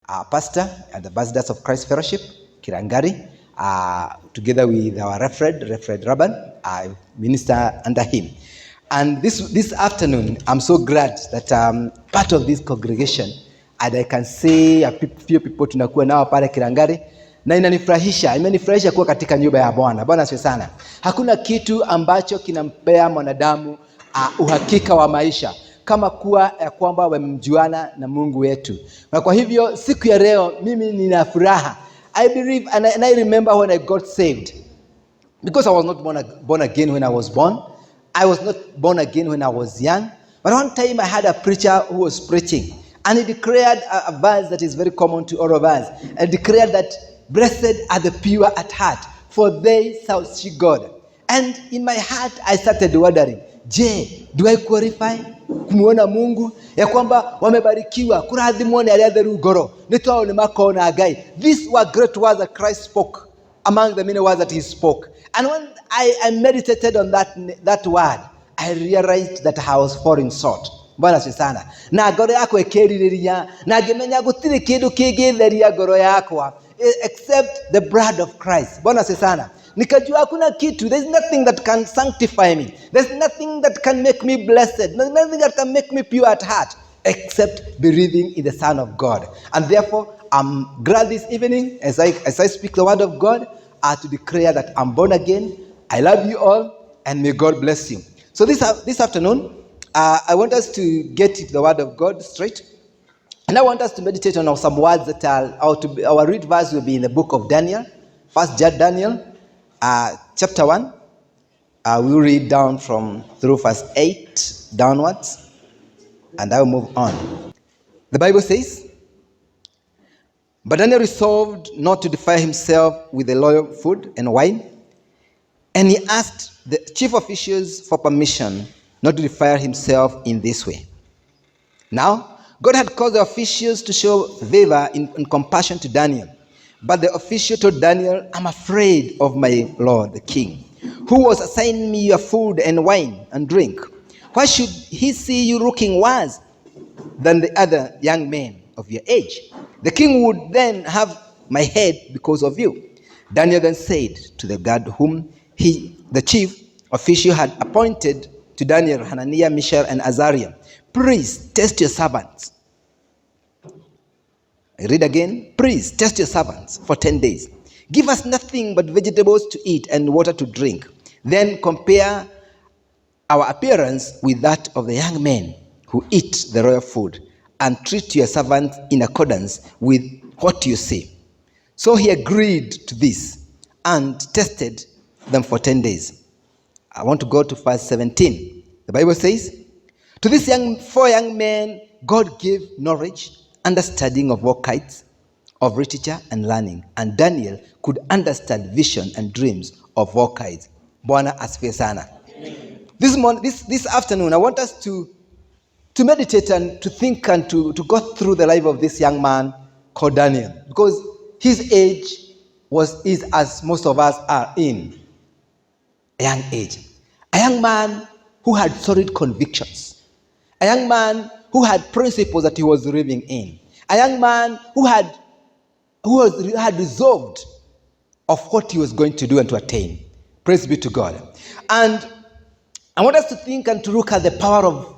pastor and the ambassadors of Christ Fellowship, Kirangari, together with our Reverend Rabban, I minister under him. And this afternoon, I'm so glad that I'm part of this congregation and I can see a few people tunakuwa nao pale Kirangari, na imenifurahisha kuwa katika nyumba ya Bwana. Bwana asifiwe sana. Hakuna kitu ambacho kinampea mwanadamu uhakika wa maisha kama kuwa ya kwamba wamemjuana na Mungu wetu. Na kwa hivyo siku ya leo mimi nina furaha. I believe and I remember when I got saved, because I was not born again when I was born. I was not born again when I was young. But one time I had a preacher who was preaching, and he declared a verse that is very common to all of us, and declared that blessed are the pure at heart, for they shall see God. And in my heart I started wondering, do I qualify kumuona Mungu ya kwamba wamebarikiwa kurathimwo ni aria theru ngoro nitwao ni makona Ngai? These were great words that Christ spoke among the many words that he spoke. And when I meditated on that word, I realized that I was falling short. Bwana sana. Na ngoro yako ikiririria na ngimenya gutiri kindu kingitheria ngoro yakwa except the blood of Christ. Bwana sana. Nikajua hakuna kitu, there's nothing that can sanctify me. There's nothing that can make me blessed. There's nothing that can make me pure at heart except believing in the Son of God. And therefore, I'm glad this evening as I speak the word of God to declare that I'm born again. I love you all and may God bless you. So this afternoon, I want us to get to the word of God straight. And I want us to meditate on some words that our read verse will be in the book of Daniel. First Daniel. Chapter 1, we'll read down through verse 8 downwards, and I'll move on. The Bible says, "But Daniel resolved not to defile himself with the royal food and wine, and he asked the chief officials for permission not to defile himself in this way. Now, God had caused the officials to show favor in compassion to Daniel. But the official told Daniel, 'I'm afraid of my lord, the king, who was assigning me your food and wine and drink. Why should he see you looking worse than the other young men of your age? The king would then have my head because of you.' Daniel then said to the guard whom the chief official had appointed to Daniel, Hananiah, Mishael, and Azariah, 'Please test your servants.' I read again. 'Please test your servants for 10 days. Give us nothing but vegetables to eat and water to drink. Then compare our appearance with that of the young men who eat the royal food, and treat your servants in accordance with what you say.' So he agreed to this and tested them for 10 days. I want to go to verse 17. The Bible says, 'To these four young men God gave knowledge, understanding of all kinds of literature and learning, and Daniel could understand vision and dreams of all kinds.'" Bwana asifiwe sana. This afternoon, I want us to meditate and to think and to go through the life of this young man called Daniel, because his age is as most of us are in a young age. A young man who had solid convictions. A young man who had principles that he was living in. A young man who had resolved of what he was going to do and to attain. Praise be to God. And I want us to think and to look at the power of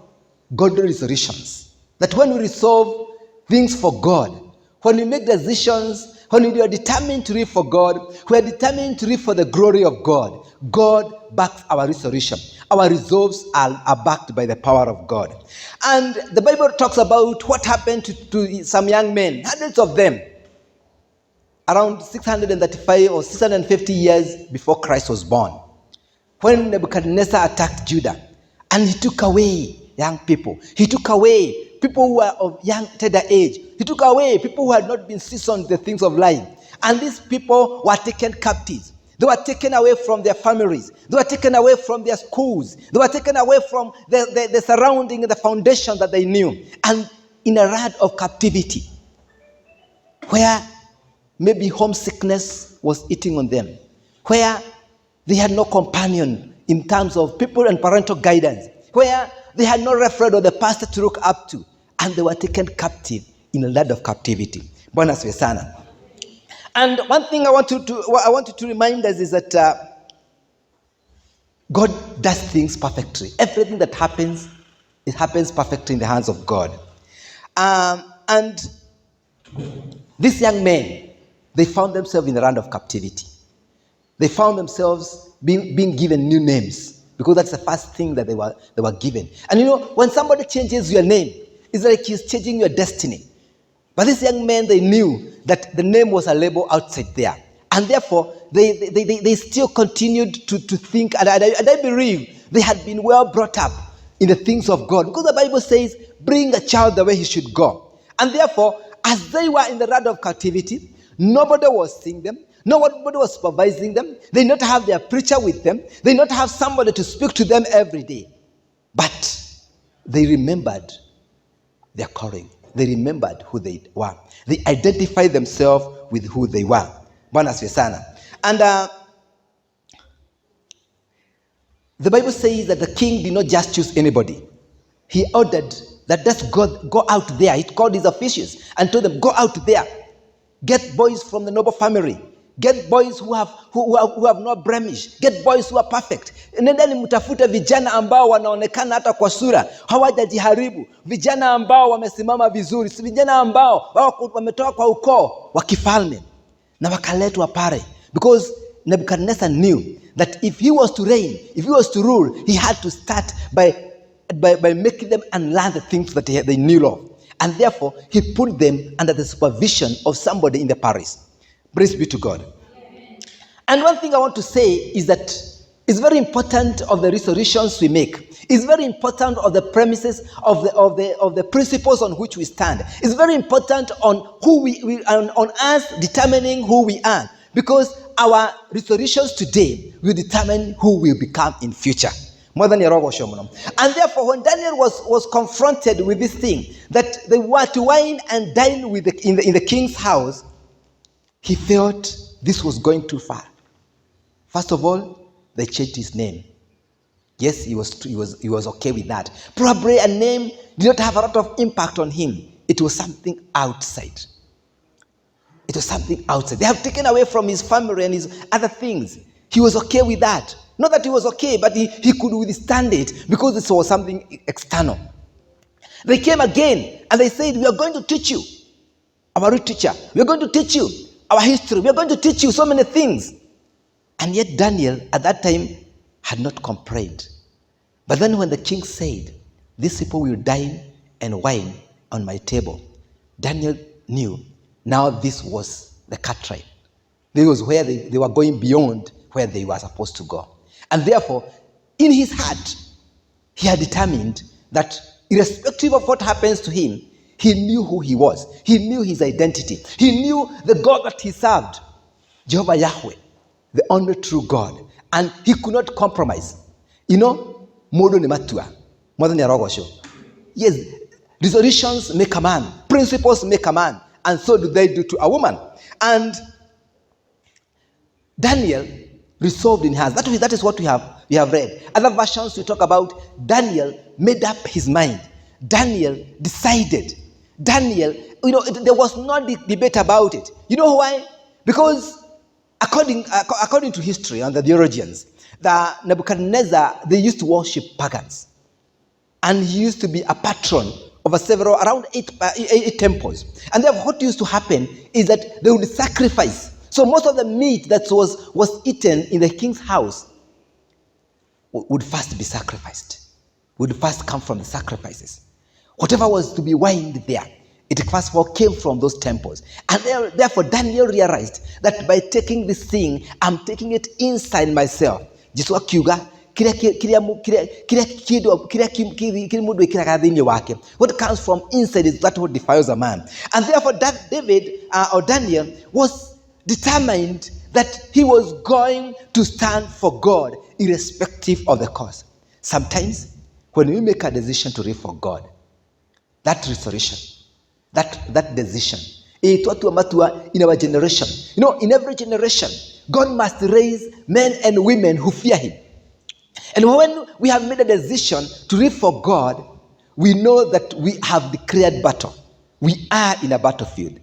godly resolutions. That when we resolve things for God, when we make decisions, when we are determined to live for God, we are determined to live for the glory of God, God backs our resolution. Our resolves are backed by the power of God. And the Bible talks about what happened to some young men, hundreds of them, around 635 or 650 years before Christ was born, when Nebuchadnezzar attacked Judah, and he took away young people. He took away people who were of young, tender age. He took away people who had not been seasoned in the things of life. And these people were taken captives. They were taken away from their families. They were taken away from their schools. They were taken away from the surrounding, the foundation that they knew. And in a land of captivity, where maybe homesickness was eating on them, where they had no companion in terms of people and parental guidance, where they had no referee or the pastor to look up to, and they were taken captive in a land of captivity. Bwana asifiwe sana. And one thing I want you to remind us is that God does things perfectly. Everything that happens, it happens perfectly in the hands of God. And these young men, they found themselves in the land of captivity. They found themselves being given new names, because that's the first thing that they were given. And you know, when somebody changes your name, it's like he's changing your destiny. But these young men, they knew that the name was a label outside there. And therefore, they still continued to think, and I believe they had been well brought up in the things of God. Because the Bible says, bring a child the way he should go. And therefore, as they were in the land of captivity, nobody was seeing them. Nobody was supervising them. They did not have their preacher with them. They did not have somebody to speak to them every day. But they remembered their calling. They remembered who they were. They identified themselves with who they were. Bwana asifiwe sana. And the Bible says that the king did not just choose anybody. He ordered that let's go out there. He called his officials and told them, go out there. Get boys from the noble family. Get boys who have no blemish. Get boys who are perfect. Nendeni mtafute vijana ambao wanaonekana hata kwa sura hawajajiharibu, vijana ambao wamesimama vizuri, si vijana ambao wametoka kwa ukoo wa kifalme, na wakaletwa pale, because Nebuchadnezzar knew that if he was to reign, if he was to rule, he had to start by making them unlearn the things that they knew of. And therefore, he put them under the supervision of somebody in the palace. Praise be to God. And one thing I want to say is that it's very important of the resolutions we make. It's very important of the premises of the principles on which we stand. It's very important on who on us determining who we are, because our resolutions today will determine who we will become in future. And therefore, when Daniel was confronted with this thing, that they were to wine and dine in the king's house, he felt this was going too far. First of all, they changed his name. Yes, he was okay with that. Probably a name did not have a lot of impact on him. It was something outside. It was something outside. They have taken away from his family and his other things. He was okay with that. Not that he was okay, but he could withstand it because this was something external. They came again and they said, we are going to teach you, our root teacher. We are going to teach you our history. We are going to teach you so many things. And yet Daniel at that time had not complained. But then when the king said, these people will dine and wine on my table, Daniel knew now this was the cut line. This was where they were going beyond where they were supposed to go. And therefore, in his heart, he had determined that irrespective of what happens to him, he knew who he was. He knew his identity. He knew the God that he served, Jehovah Yahweh, the only true God. And he could not compromise. You know, modo ni matua. Modo ni arogosho. Yes, resolutions make a man. Principles make a man. And so do they do to a woman. And Daniel resolved in heart. That is what we have read. Other versions we talk about Daniel made up his mind. Daniel decided. Daniel, there was no debate about it. You know why? Because according to history and the theologians, the Nebuchadnezzar, they used to worship pagans. And he used to be a patron of around eight temples. And therefore what used to happen is that they would sacrifice. So most of the meat that was eaten in the king's house would first be sacrificed, would first come from the sacrifices. Whatever was to be wined there, it first of all came from those temples. And therefore Daniel realized that by taking this thing, I'm taking it inside myself. What comes from inside is that what defiles a man. And therefore that Daniel was determined that he was going to stand for God irrespective of the cost. Sometimes when we make a decision to live for God, that restoration, that decision, in our generation, in every generation, God must raise men and women who fear him. And when we have made a decision to live for God, we know that we have declared battle. We are in a battlefield.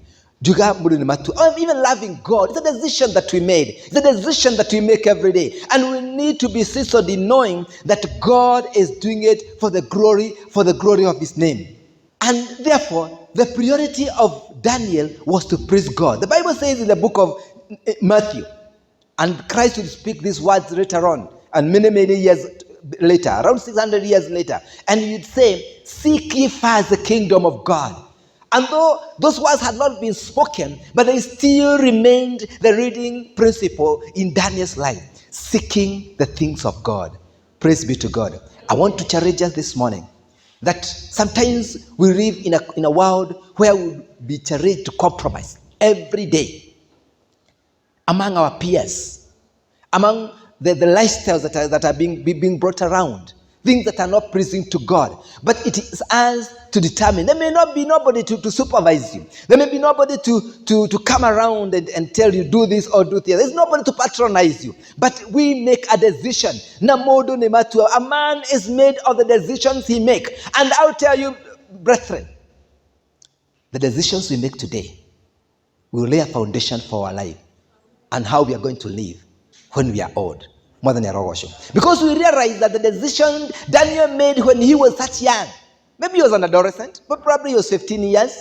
Or even loving God. It's a decision that we made. It's a decision that we make every day. And we need to be seasoned in knowing that God is doing it for the glory of his name. And therefore, the priority of Daniel was to praise God. The Bible says in the book of Matthew, and Christ will speak these words later on, and many years later, around 600 years later, and he'd say, seek ye first the kingdom of God. And though those words had not been spoken, but they still remained the reading principle in Daniel's life, seeking the things of God. Praise be to God. I want to challenge us this morning that sometimes we live in a world where we'll be challenged to compromise every day among our peers, among the lifestyles that are being brought around, things that are not pleasing to God. But it is us to determine. There may not be nobody to supervise you. There may be nobody to come around and tell you do this or do that. There's nobody to patronize you. But we make a decision. A man is made of the decisions he makes. And I'll tell you, brethren, the decisions we make today will lay a foundation for our life and how we are going to live when we are old. More than NJOROGE. Because we realize that the decision Daniel made when he was such young, maybe he was an adolescent, but probably he was 15 years.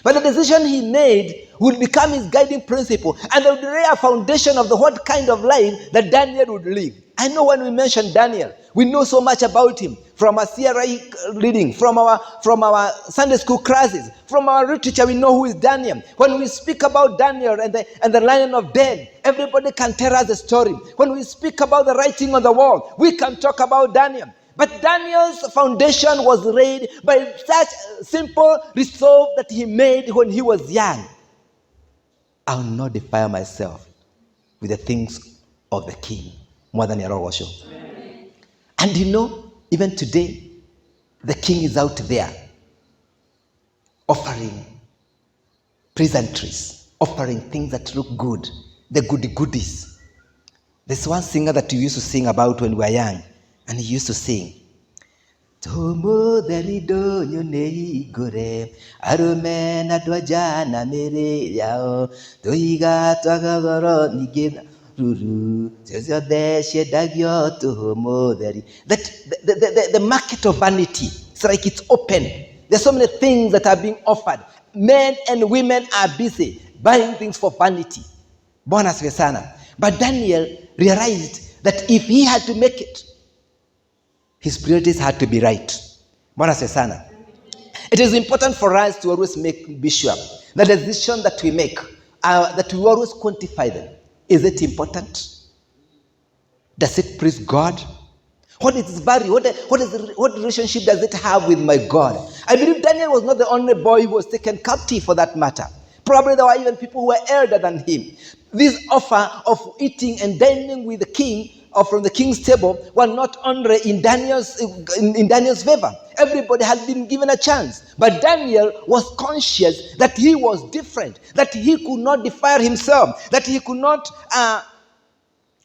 But the decision he made would become his guiding principle, and there would lay a foundation of what kind of life that Daniel would live. I know when we mention Daniel, we know so much about him from our CRI reading, from our Sunday school classes, from our literature. We know who is Daniel. When we speak about Daniel and the lion of den, everybody can tell us the story. When we speak about the writing on the wall, we can talk about Daniel. But Daniel's foundation was laid by such simple resolve that he made when he was young. I will not defile myself with the things of the king. More than NJOROGE. And you know, even today, the king is out there offering pleasantries, offering things that look good, the goodies. There's one singer that we used to sing about when we were young, and he used to sing, Tomo derido nyone gore arumena dwajana mere yao toiga twagagoro nigena ruru zezodeshe dagyo tomo deri. That the market of vanity, it's like it's open. There's so many things that are being offered. Men and women are busy buying things for vanity. Bonus Vesana. But Daniel realized that if he had to make it, his priorities had to be right. Bonus Vesana. It is important for us to always be sure the decision that we make, that we always quantify them. Is it important? Does it please God? What is its value? What relationship does it have with my God? I believe Daniel was not the only boy who was taken captive for that matter. Probably there were even people who were elder than him. This offer of eating and dining with the king or from the king's table were not only in Daniel's favor. Everybody had been given a chance. But Daniel was conscious that he was different, that he could not defile himself, that he could not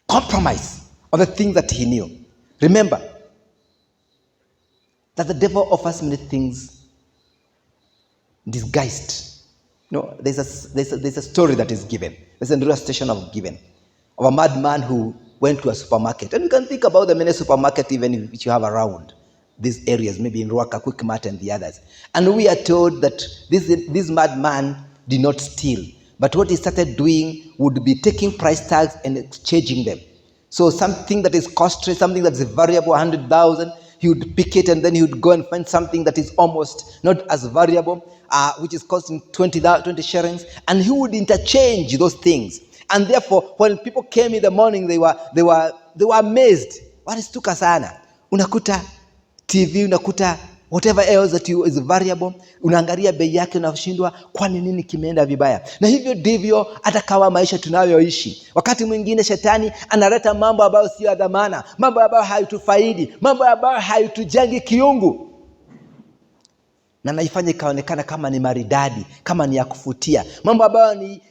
compromise on the things that he knew. Remember that the devil offers many things disguised. No, there's a story that is given. There's an illustration of a madman who went to a supermarket. And you can think about the many supermarkets even which you have around these areas, maybe in Ruaka, Quickmart, and the others. And we are told that this madman did not steal. But what he started doing would be taking price tags and exchanging them. So something that is costly, something that is variable, 100,000, he would pick it and then he would go and find something that is almost not as variable, which is costing 20 shillings, and he would interchange those things. And therefore, when people came in the morning, they were amazed. What is tuka sana? Unakuta TV, unakuta whatever else that is variable, unaangalia bei yake unashindwa kwani nini kimeenda vibaya. Na hivyo ndivyo hata kama maisha tunayoishi. Wakati mwingine shetani analeta mambo ambayo sio ya dhamana, mambo ambayo hayatufaidi, mambo ambayo hayatujengi kiungu. Na naifanya ikaonekana kama ni maridadi, kama ni ya kufutia. Mambo ambayo ni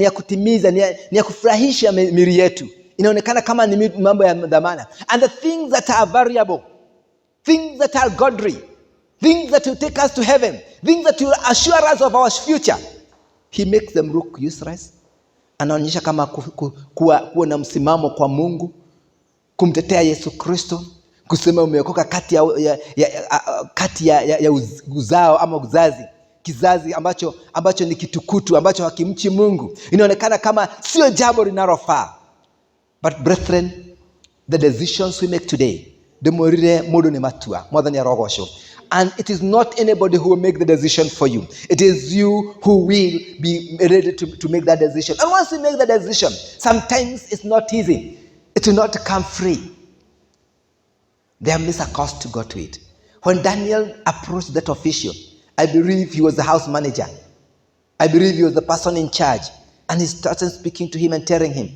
ya kutimiza, ni ya kufurahisha mili yetu. Inaonekana kama ni mambo ya dhamana. And the things that are variable, things that are godly, things that will take us to heaven, things that will assure us of our future, he makes them look useless. Anaonyesha kama kuwa na msimamo kwa Mungu, kumtetea Yesu Kristo, kusema umeokoka kati ya uzao ama uzazi, kizazi ambacho ni kitukutu, ambacho hakimchi Mungu. Inaonekana kama sio jambo linalofaa. But brethren, the decisions we make today, demorire modo ne matua, more than NJOROGE. And it is not anybody who will make the decision for you. It is you who will be ready to make that decision. And once you make the decision, sometimes it's not easy. It will not come free. There is a cost to go to it. When Daniel approached that official, I believe he was the house manager. I believe he was the person in charge. And he started speaking to him and telling him,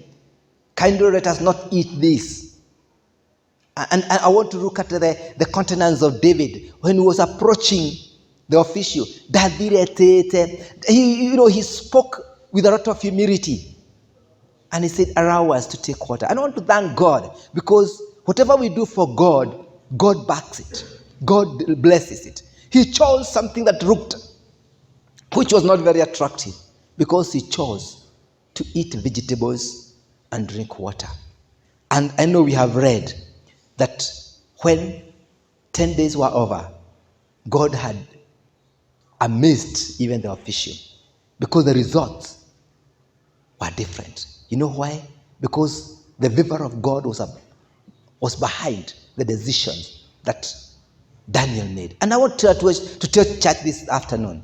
kindly let us not eat this. And I want to look at the countenance of David when he was approaching the official. He spoke with a lot of humility. And he said, allow us to take water. And I want to thank God, because whatever we do for God, God backs it. God blesses it. He chose something that looked, which was not very attractive, because he chose to eat vegetables and drink water. And I know we have read that when 10 days were over, God had amazed even the official, because the results were different. You know why? Because the favor of God was behind the decisions that Daniel made. And I want to tell church this afternoon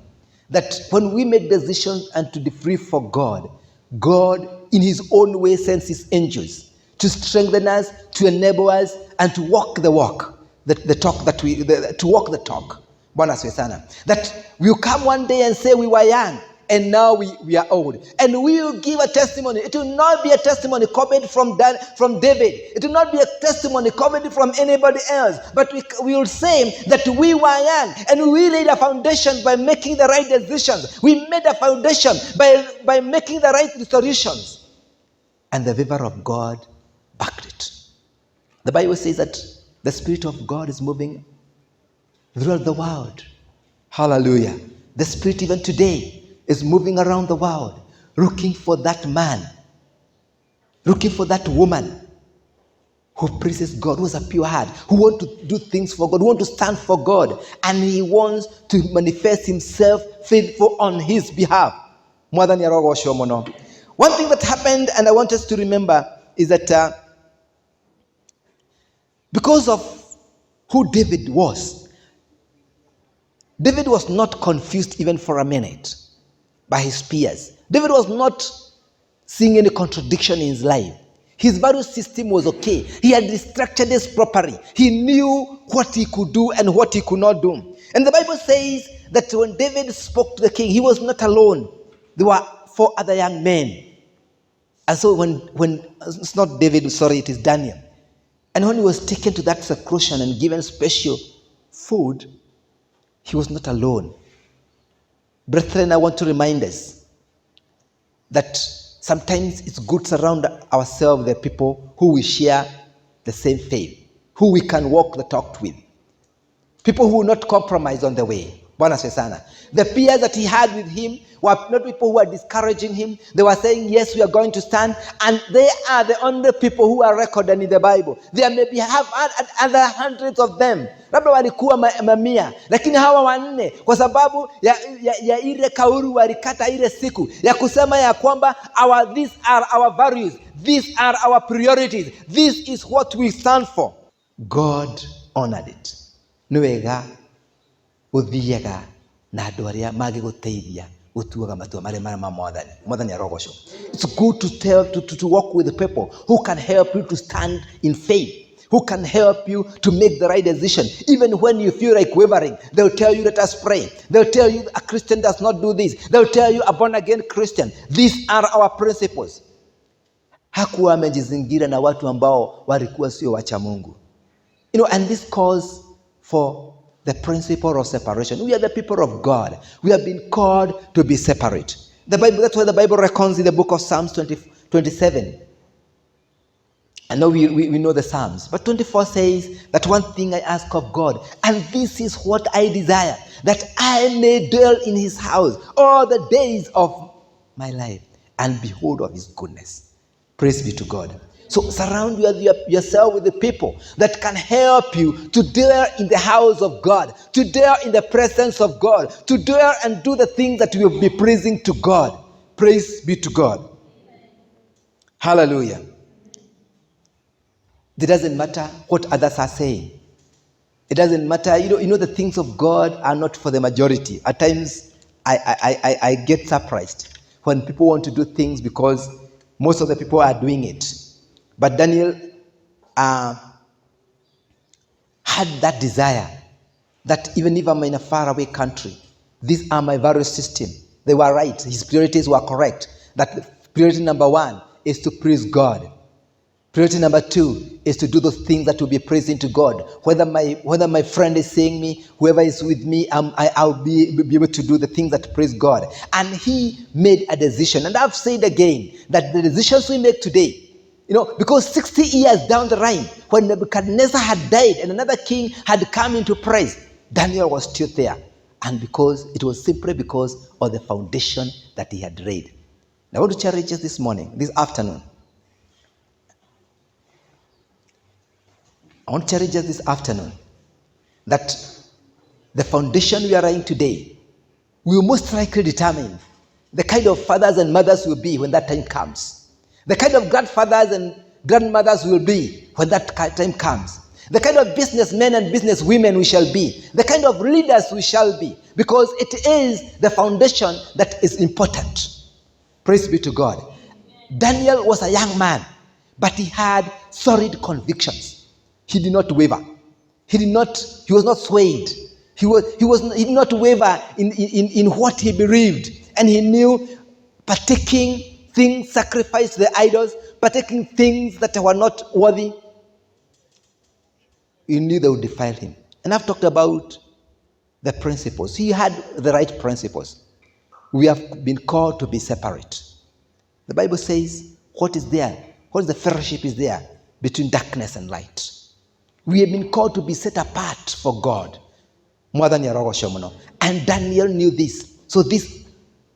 that when we make decisions and to be free for God, God in his own way sends his angels to strengthen us, to enable us, and to walk the walk, to walk the talk. That we'll come one day and say we were young, and now we are old. And we will give a testimony. It will not be a testimony copied from David. It will not be a testimony copied from anybody else. But we will say that we were young, and we laid a foundation by making the right decisions. We made a foundation by making the right resolutions. And the favor of God backed it. The Bible says that the Spirit of God is moving throughout the world. Hallelujah. The Spirit even today is moving around the world, looking for that man, looking for that woman who praises God, who has a pure heart, who wants to do things for God, who wants to stand for God, and he wants to manifest himself faithful on his behalf. More than NJOROGE. One thing that happened, and I want us to remember, is that because of who David was not confused even for a minute by his peers. David was not seeing any contradiction in his life. His value system was okay. He had structured this properly. He knew what he could do and what he could not do. And the Bible says that when David spoke to the king, he was not alone. There were 4 other young men. And so when it's not David, sorry, it is Daniel. And when he was taken to that seclusion and given special food, he was not alone. Brethren, I want to remind us that sometimes it's good to surround ourselves with people who we share the same faith, who we can walk the talk with. People who will not compromise on the way. The peers that he had with him were not people who were discouraging him. They were saying, yes, we are going to stand. And they are the only people who are recorded in the Bible. There maybe have other hundreds of them. Labda walikuwa mamia. Lakini hawa wanne, kwa sababu ya ile kauru walikata ile siku, ya kusema ya kwamba these are our values. These are our priorities. This is what we stand for. God honored it. Nuega uthiaga na andu aria magiguteithia gutuaga matua mare mwathani NJOROGE. It's good to walk with the people who can help you to stand in faith, who can help you to make the right decision. Even when you feel like wavering, they'll tell you, let us pray. They'll tell you a Christian does not do this. They'll tell you a born again Christian. These are our principles. Hakuwa amejizingira na watu ambao walikuwa sio wacha Mungu. And this calls for the principle of separation. We are the people of God. We have been called to be separate. That's why the Bible reckons in the book of Psalms 27. I know we know the Psalms, but 24 says that one thing I ask of God, and this is what I desire, that I may dwell in his house all the days of my life, and behold of his goodness. Praise be to God. So surround yourself with the people that can help you to dwell in the house of God, to dwell in the presence of God, to dwell and do the things that will be pleasing to God. Praise be to God. Hallelujah. It doesn't matter what others are saying. It doesn't matter. You know the things of God are not for the majority. At times, I get surprised when people want to do things because most of the people are doing it. But Daniel had that desire that even if I'm in a faraway country, these are my value system. They were right. His priorities were correct. That priority number 1 is to praise God. Priority number 2 is to do those things that will be praising to God. Whether my friend is saying me, whoever is with me, I'll be able to do the things that praise God. And he made a decision. And I've said again that the decisions we make today, because 60 years down the line, when Nebuchadnezzar had died and another king had come into place, Daniel was still there. And because it was simply because of the foundation that he had laid. Now I want to challenge us this morning, this afternoon. I want to challenge us this afternoon that the foundation we are laying today will most likely determine the kind of fathers and mothers will be when that time comes. The kind of grandfathers and grandmothers will be when that time comes. The kind of businessmen and businesswomen we shall be. The kind of leaders we shall be. Because it is the foundation that is important. Praise be to God. Daniel was a young man, but he had solid convictions. He did not waver. He was not swayed. He did not waver in what he believed. And he knew partaking things sacrificed to the idols, partaking things that were not worthy, he knew they would defile him. And I've talked about the principles. He had the right principles. We have been called to be separate. The Bible says, what is there? What is the fellowship is there between darkness and light? We have been called to be set apart for God. More than NJOROGE. And Daniel knew this. So this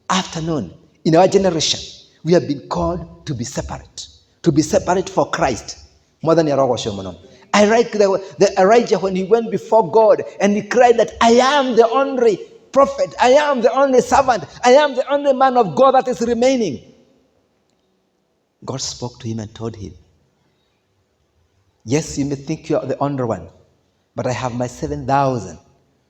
afternoon, in our generation, we have been called to be separate for Christ. More than NJOROGE. I like the Elijah when he went before God and he cried that I am the only prophet, I am the only servant, I am the only man of God that is remaining. God spoke to him and told him, yes, you may think you are the only one, but I have my 7,000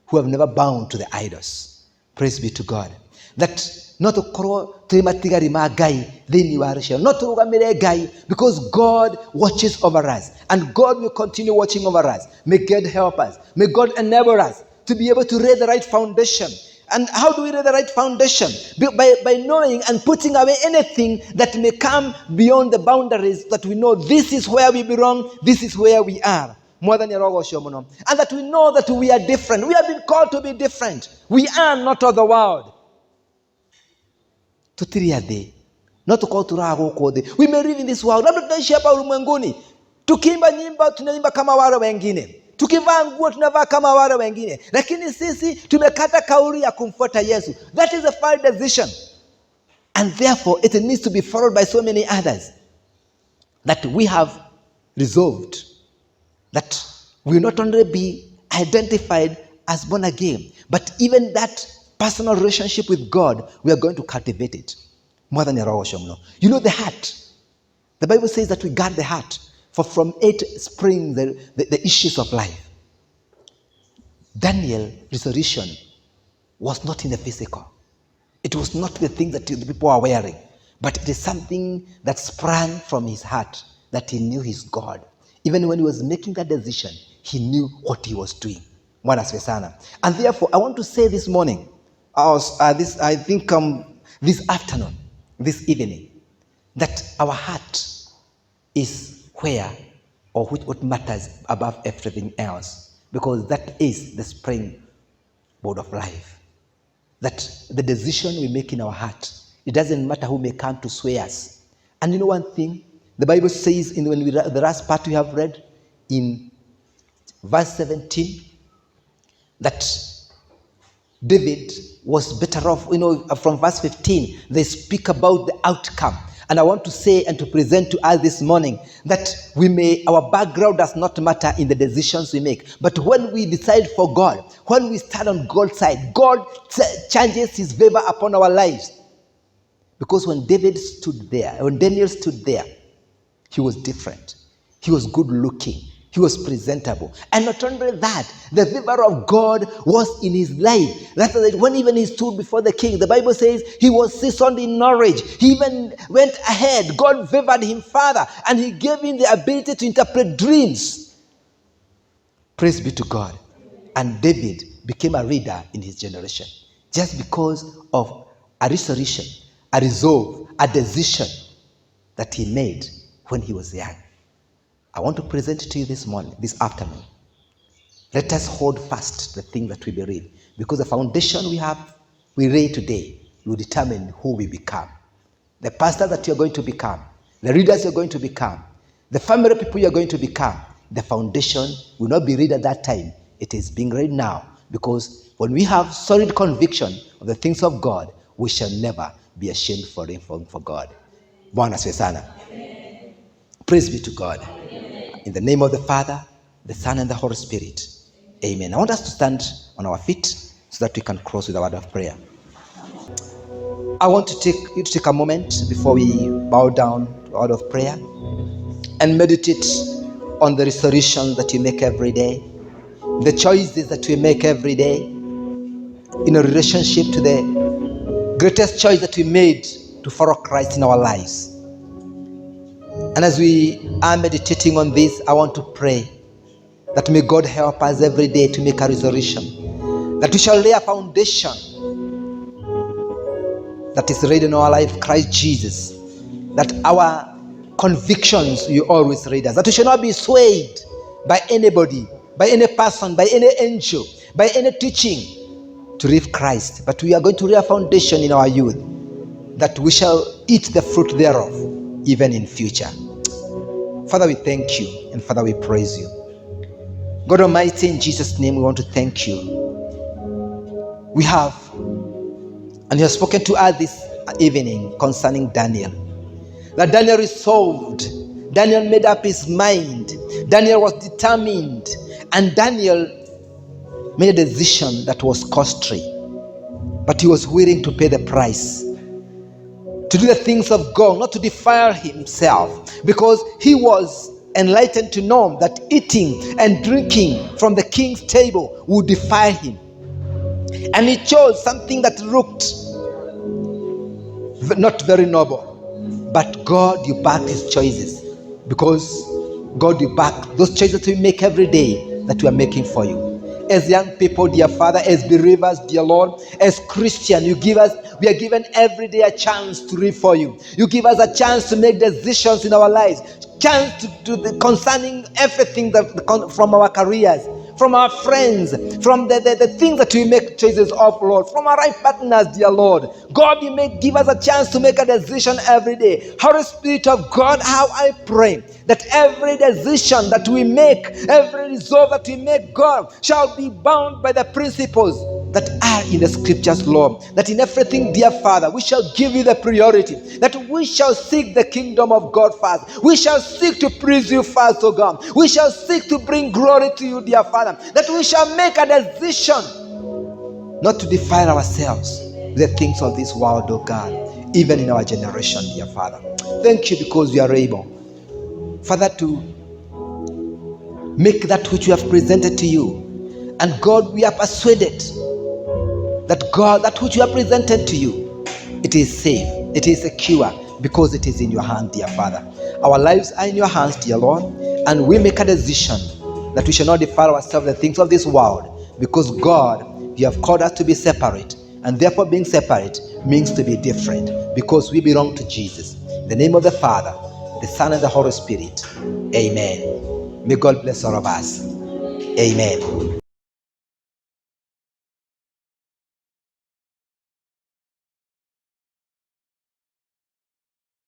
who have never bound to the idols. Praise be to God. That not to crow to matigari ma gai, then you are not to rugamire gai, because God watches over us and God will continue watching over us. May God help us. May God enable us to be able to lay the right foundation. And how do we lay the right foundation? By knowing and putting away anything that may come beyond the boundaries that we know this is where we belong, this is where we are. More than NJOROGE. And that we know that we are different. We have been called to be different. We are not of the world. Not to call to rago. We may live in this world. Tukimba nyimba tunaimba kama wale wengine. Tukivaa nguo tunavaa kama wale wengine. Lakini sisi tumekata kauli ya kumfuata Yesu. That is a final decision. And therefore it needs to be followed by so many others. That we have resolved that we will not only be identified as born again, but even that personal relationship with God, we are going to cultivate it. More than NJOROGE. You know the heart. The Bible says that we guard the heart, for from it spring the issues of life. Daniel's resolution was not in the physical. It was not the thing that the people are wearing, but it is something that sprang from his heart, that he knew his God. Even when he was making that decision, he knew what he was doing. And therefore, I want to say this morning, this afternoon, this evening, that our heart is where or what matters above everything else, because that is the springboard of life. That the decision we make in our heart, it doesn't matter who may come to sway us. And you know one thing, the Bible says in the last part we have read in verse 17, that David was better off. From verse 15, they speak about the outcome. And I want to say and to present to us this morning that our background does not matter in the decisions we make. But when we decide for God, when we stand on God's side, God changes his favor upon our lives. Because when Daniel stood there, he was different. He was good looking. He was presentable. And not only that, the favor of God was in his life. That's why when even he stood before the king, the Bible says he was seasoned in knowledge. He even went ahead. God favored him further, and he gave him the ability to interpret dreams. Praise be to God. And David became a leader in his generation just because of a resolution, a resolve, a decision that he made when he was young. I want to present to you this afternoon. Let us hold fast the thing that we believe, because the foundation we lay today will determine who we become. The pastor that you're going to become, the leaders you're going to become, the family people you're going to become. The foundation will not be laid at that time. It is being laid now, because when we have solid conviction of the things of God, we shall never be ashamed for God. Bwana asifiwe sana. Praise be to God. In the name of the Father, the Son, and the Holy Spirit. Amen. I want us to stand on our feet so that we can close with a word of prayer. I want you to take a moment before we bow down to a word of prayer and meditate on the resolution that you make every day, the choices that we make every day in a relationship to the greatest choice that we made to follow Christ in our lives. And as we are meditating on this, I want to pray that may God help us every day to make a resolution, that we shall lay a foundation that is laid in our life, Christ Jesus, that our convictions will always lead us, that we shall not be swayed by anybody, by any person, by any angel, by any teaching to leave Christ, but we are going to lay a foundation in our youth that we shall eat the fruit thereof even in future. Father, we thank you, and Father, we praise you. God Almighty, in Jesus' name, we want to thank you. We have, and you have spoken to us this evening concerning Daniel. That Daniel resolved, Daniel made up his mind, Daniel was determined, and Daniel made a decision that was costly, but he was willing to pay the price, to do the things of God, not to defile himself, because he was enlightened to know that eating and drinking from the king's table would defile him. And he chose something that looked not very noble, but God, you backed his choices, because God, you back those choices we make every day that we are making for you. As young people, dear Father, as believers, dear Lord, as Christians, we are given every day a chance to live for you. You give us a chance to make decisions in our lives, chance to concerning everything from our careers, from our friends, from the things that we make choices of, Lord, from our life partners, dear Lord. God, you may give us a chance to make a decision every day. Holy Spirit of God, how I pray that every decision that we make, every resolve that we make, God, shall be bound by the principles that are in the scriptures, Lord. That in everything, dear Father, we shall give you the priority. That we shall seek the kingdom of God first. We shall seek to please you first, oh God. We shall seek to bring glory to you, dear Father. That we shall make a decision not to defile ourselves with the things of this world, oh God, even in our generation, dear Father. Thank you, because we are able, Father, to make that which we have presented to you. And God, we are persuaded that God, that which we have presented to you, it is safe, it is secure, because it is in your hand, dear Father. Our lives are in your hands, dear Lord, and we make a decision that we shall not defile ourselves with the things of this world, because God, you have called us to be separate, and therefore being separate means to be different, because we belong to Jesus. In the name of the Father, the Son, and the Holy Spirit. Amen. May God bless all of us. Amen.